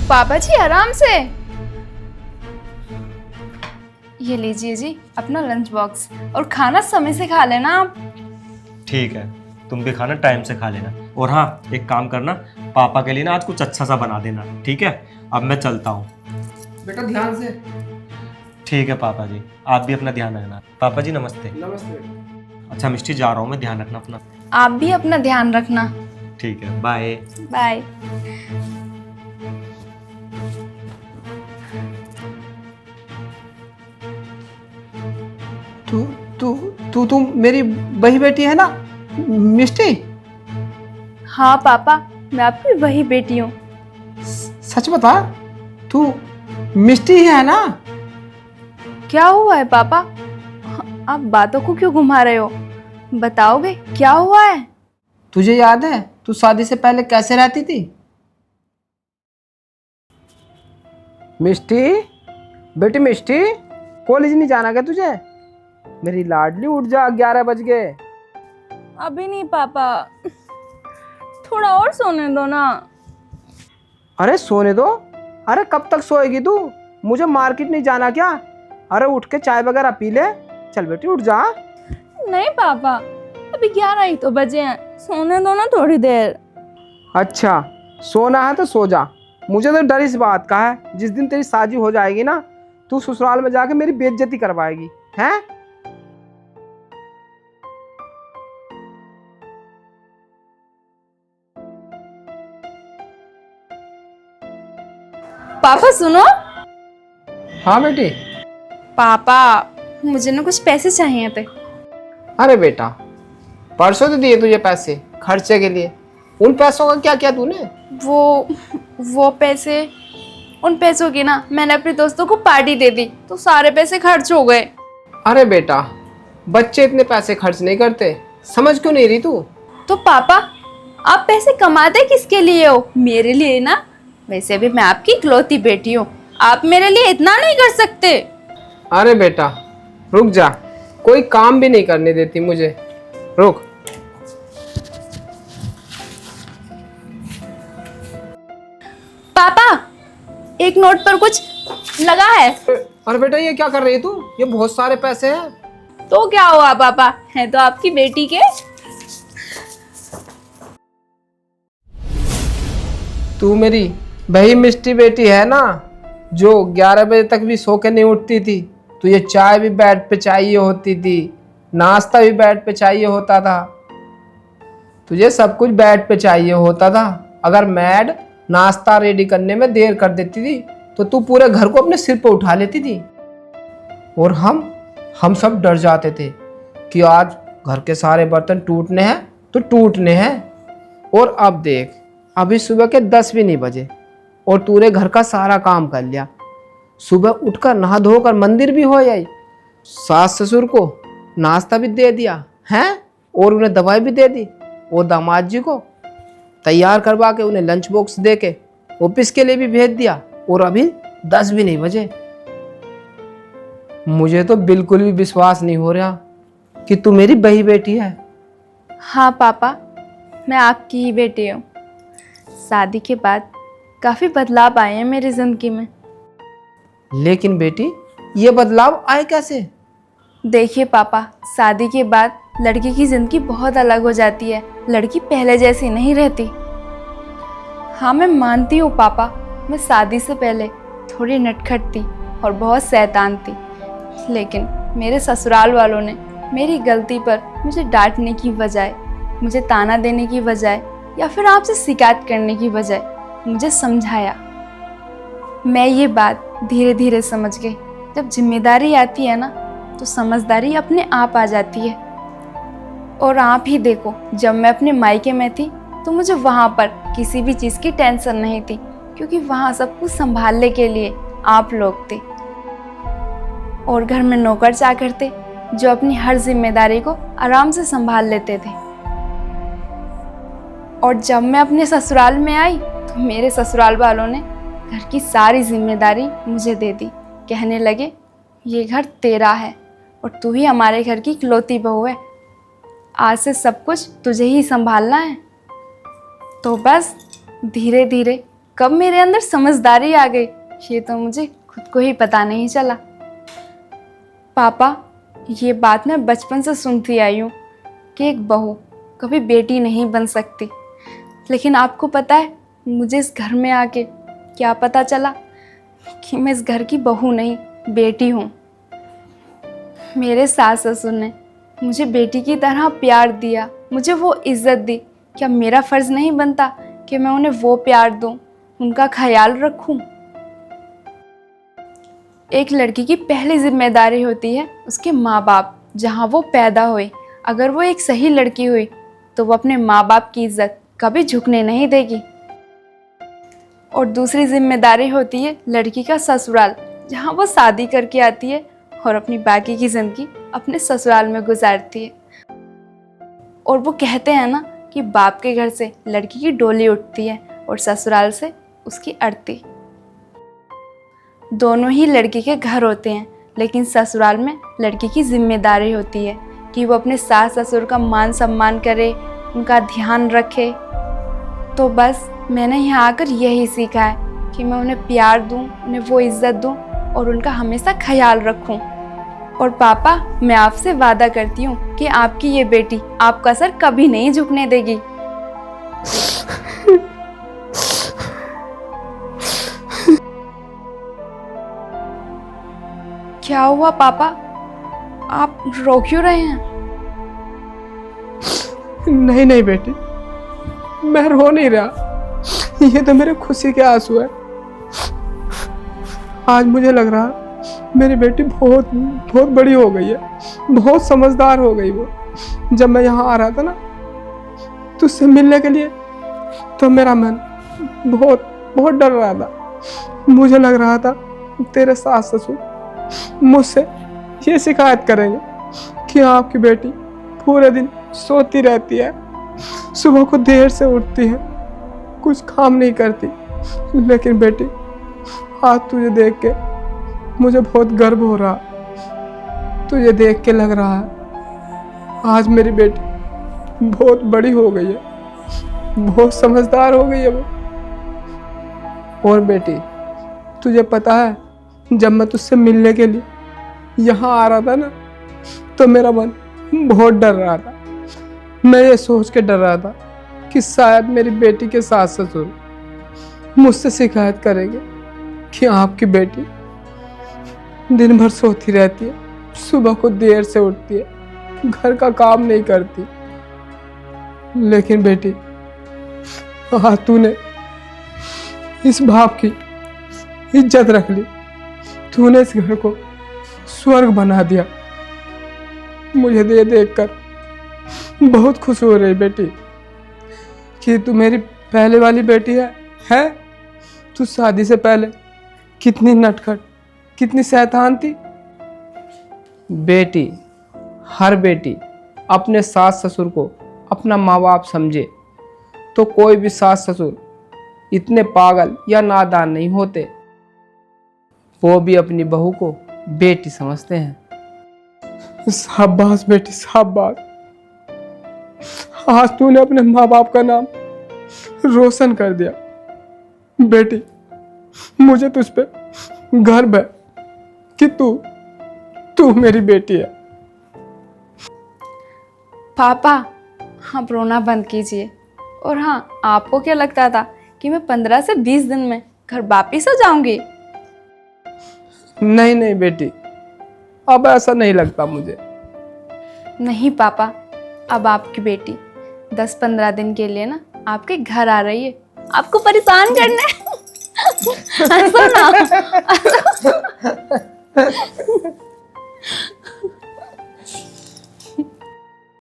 पापा जी आराम से। ये लीजिए जी अपना लंच बॉक्स, और खाना समय से खा लेना आप। ठीक है, तुम भी खाना टाइम से खा लेना। और हाँ, एक काम करना, पापा के लिए ना आज कुछ अच्छा सा बना देना, ठीक है? अब मैं चलता हूँ। बेटा ध्यान से। ठीक है पापा जी, आप भी अपना ध्यान रखना। पापा जी नमस्ते। नमस्ते। अच्छा मिष्टी, जा रहा हूँ मैं, ध्यान रखना अपना। आप भी अपना ध्यान रखना। ठीक है, बाय। बाय। तू तू तू तू मेरी बही बेटी है ना मिष्टी? हाँ पापा, मैं आपकी वही बेटी हूँ। सच बता, तू मिष्टी ही है ना? क्या हुआ है पापा? आप बातों को क्यों घुमा रहे हो? बताओगे क्या हुआ है? तुझे याद है तू शादी से पहले कैसे रहती थी? मिष्टी, बेटी मिष्टी, कॉलेज नहीं जाना क्या तुझे? मेरी लाडली उठ जा, 11 बज गए। अभी नहीं पापा, थोड़ा और सोने दो ना। अरे सोने दो? अरे कब तक सोएगी तू? मुझे मार्केट नहीं जाना क्या? अरे उठ के चाय वगैरह पी ले। चल बेटी उठ जा। नहीं पापा, अभी 11 ही तो बजे हैं, सोने दो ना थोड़ी देर। अच्छा, सोना है तो सो जा। मुझे तो डर इस बात का है, जिस दिन तेरी शादी हो जाएगी ना, तू ससुराल में जाके मेरी बेइज्जती करवाएगी, हैं? पापा सुनो। हाँ बेटी। पापा, मुझे ना कुछ पैसे चाहिए थे। अरे बेटा, परसों तो दिए तुझे पैसे खर्चे के लिए। उन पैसों का क्या किया तूने? वो पैसे, उन पैसों की ना मैंने अपने दोस्तों को पार्टी दे दी, तो सारे पैसे खर्च हो गए। अरे बेटा, बच्चे इतने पैसे खर्च नहीं करते, समझ क्यों नहीं रही तू? तो पापा, आप पैसे कमाते किसके लिए हो? मेरे लिए ना। वैसे भी मैं आपकी इकलौती बेटी हूँ, आप मेरे लिए इतना नहीं कर सकते। अरे बेटा रुक जा, कोई काम भी नहीं करने देती मुझे। रुक। पापा, एक नोट पर कुछ लगा है। अरे बेटा ये क्या कर रही है तू? ये बहुत सारे पैसे हैं। तो क्या हुआ पापा, है तो आपकी बेटी के। तू मेरी बही मिष्टी बेटी है ना, जो 11 बजे तक भी सो के नहीं उठती थी। तुझे चाय भी बेड पे चाहिए होती थी, नाश्ता भी बेड पे चाहिए होता था, तुझे सब कुछ बेड पे चाहिए होता था। अगर मैड नाश्ता रेडी करने में देर कर देती थी तो तू पूरे घर को अपने सिर पे उठा लेती थी। और हम सब डर जाते थे कि आज घर के सारे बर्तन टूटने हैं तो टूटने हैं। और अब देख, अभी सुबह के 10 भी नहीं बजे और तूने घर का सारा काम कर लिया। सुबह उठकर नहा धोकर मंदिर भी हो आई, सास ससुर को नाश्ता भी दे दिया हैं, और उन्हें दवाई भी दे दी, और दामाद जी को तैयार करवा के उन्हें लंच बॉक्स दे के ऑफिस के लिए भी भेज दिया। और अभी 10 भी नहीं बजे। मुझे तो बिल्कुल भी विश्वास नहीं हो रहा कि तू मेरी बही बेटी है। हाँ पापा, मैं आपकी ही बेटी हूँ। शादी के बाद काफ़ी बदलाव आए हैं मेरी ज़िंदगी में। लेकिन बेटी, ये बदलाव आए कैसे? देखिए पापा, शादी के बाद लड़की की ज़िंदगी बहुत अलग हो जाती है। लड़की पहले जैसी नहीं रहती। हाँ मैं मानती हूँ पापा, मैं शादी से पहले थोड़ी नटखट थी और बहुत शैतान थी। लेकिन मेरे ससुराल वालों ने मेरी गलती पर मुझे डांटने की बजाय, मुझे ताना देने की बजाय, या फिर आपसे शिकायत करने की बजाय मुझे समझाया। मैं ये बात धीरे धीरे समझ गई। जब जिम्मेदारी आती है ना, तो समझदारी अपने आप आ जाती है। और आप ही देखो, जब मैं अपने मायके में थी तो मुझे वहाँ पर किसी भी चीज़ की टेंशन नहीं थी, क्योंकि वहाँ सब कुछ संभालने के लिए आप लोग थे। और घर में नौकर चाकर थे जो अपनी हर जिम्मेदारी को आराम से संभाल लेते थे। और जब मैं अपने ससुराल में आई तो मेरे ससुराल वालों ने घर की सारी जिम्मेदारी मुझे दे दी। कहने लगे, ये घर तेरा है और तू ही हमारे घर की इकलौती बहू है, आज से सब कुछ तुझे ही संभालना है। तो बस धीरे धीरे कब मेरे अंदर समझदारी आ गई, ये तो मुझे खुद को ही पता नहीं चला। पापा, ये बात मैं बचपन से सुनती आई हूँ कि एक बहू कभी बेटी नहीं बन सकती, लेकिन आपको पता है मुझे इस घर में आके क्या पता चला कि मैं इस घर की बहू नहीं, बेटी हूँ। मेरे सास ससुर ने मुझे बेटी की तरह प्यार दिया, मुझे वो इज्जत दी। क्या मेरा फ़र्ज़ नहीं बनता कि मैं उन्हें वो प्यार दूँ, उनका ख्याल रखूँ? एक लड़की की पहली जिम्मेदारी होती है उसके माँ बाप, जहाँ वो पैदा हुई। अगर वो एक सही लड़की हुई तो वो अपने माँ बाप की इज्जत कभी झुकने नहीं देगी। और दूसरी जिम्मेदारी होती है लड़की का ससुराल, जहाँ वो शादी करके आती है और अपनी बाकी की ज़िंदगी अपने ससुराल में गुजारती है। और वो कहते हैं ना कि बाप के घर से लड़की की डोली उठती है और ससुराल से उसकी अर्थी। दोनों ही लड़की के घर होते हैं, लेकिन ससुराल में लड़की की जिम्मेदारी होती है कि वो अपने सास ससुर का मान सम्मान करे, उनका ध्यान रखे। तो बस मैंने यहाँ आकर यही सीखा है कि मैं उन्हें प्यार दूँ, उन्हें वो इज़्ज़त दूँ और उनका हमेशा ख्याल रखूँ। और पापा, मैं आपसे वादा करती हूँ कि आपकी ये बेटी आपका सर कभी नहीं झुकने देगी। क्या हुआ पापा, आप रो क्यों रहे हैं? नहीं नहीं बेटी, मैं रो नहीं रहा, ये तो मेरे खुशी के आंसू है। आज मुझे लग रहा मेरी बेटी बहुत बहुत बड़ी हो गई है, बहुत समझदार हो गई वो। जब मैं यहाँ आ रहा था ना तुझसे मिलने के लिए, तो मेरा मन बहुत बहुत डर रहा था। मुझे लग रहा था तेरे सास ससुर मुझसे ये शिकायत करेंगे कि आपकी बेटी पूरे दिन सोती रहती है, सुबह को देर से उठती है, कुछ काम नहीं करती। लेकिन बेटी, आज तुझे देख के मुझे बहुत गर्व हो रहा। तुझे देख के लग रहा है आज मेरी बेटी बहुत बड़ी हो गई है, बहुत समझदार हो गई है वो। और बेटी, तुझे पता है जब मैं तुझसे मिलने के लिए यहाँ आ रहा था ना, तो मेरा मन बहुत डर रहा था। मैं ये सोच के डर रहा था कि शायद मेरी बेटी के सास ससुर मुझसे शिकायत करेंगे कि आपकी बेटी दिन भर सोती रहती है, सुबह को देर से उठती है, घर का काम नहीं करती। लेकिन बेटी, आज तूने इस बाप की इज्जत रख ली, तूने इस घर को स्वर्ग बना दिया। मुझे देखकर बहुत खुश हो रही बेटी कि तू मेरी पहले वाली बेटी है। तू शादी से पहले कितनी नटखट, कितनी शैतान थी। बेटी, हर बेटी अपने सास ससुर को अपना माँ बाप समझे तो कोई भी सास ससुर इतने पागल या नादान नहीं होते। वो भी अपनी बहू को बेटी समझते हैं। शाबाश बेटी, शाबाश। आज तूने अपने माँ बाप का नाम रोशन कर दिया। बेटी, मुझे तुझ पे गर्व है कि तू मेरी बेटी है। पापा, आप रोना बंद कीजिए। और हाँ, आपको क्या लगता था कि मैं 15 से 20 दिन में घर वापिस आ जाऊंगी? नहीं नहीं बेटी, अब ऐसा नहीं लगता मुझे। नहीं पापा, अब आपकी बेटी 10-15 दिन के लिए ना आपके घर आ रही है, आपको परेशान करना है। हंसो ना।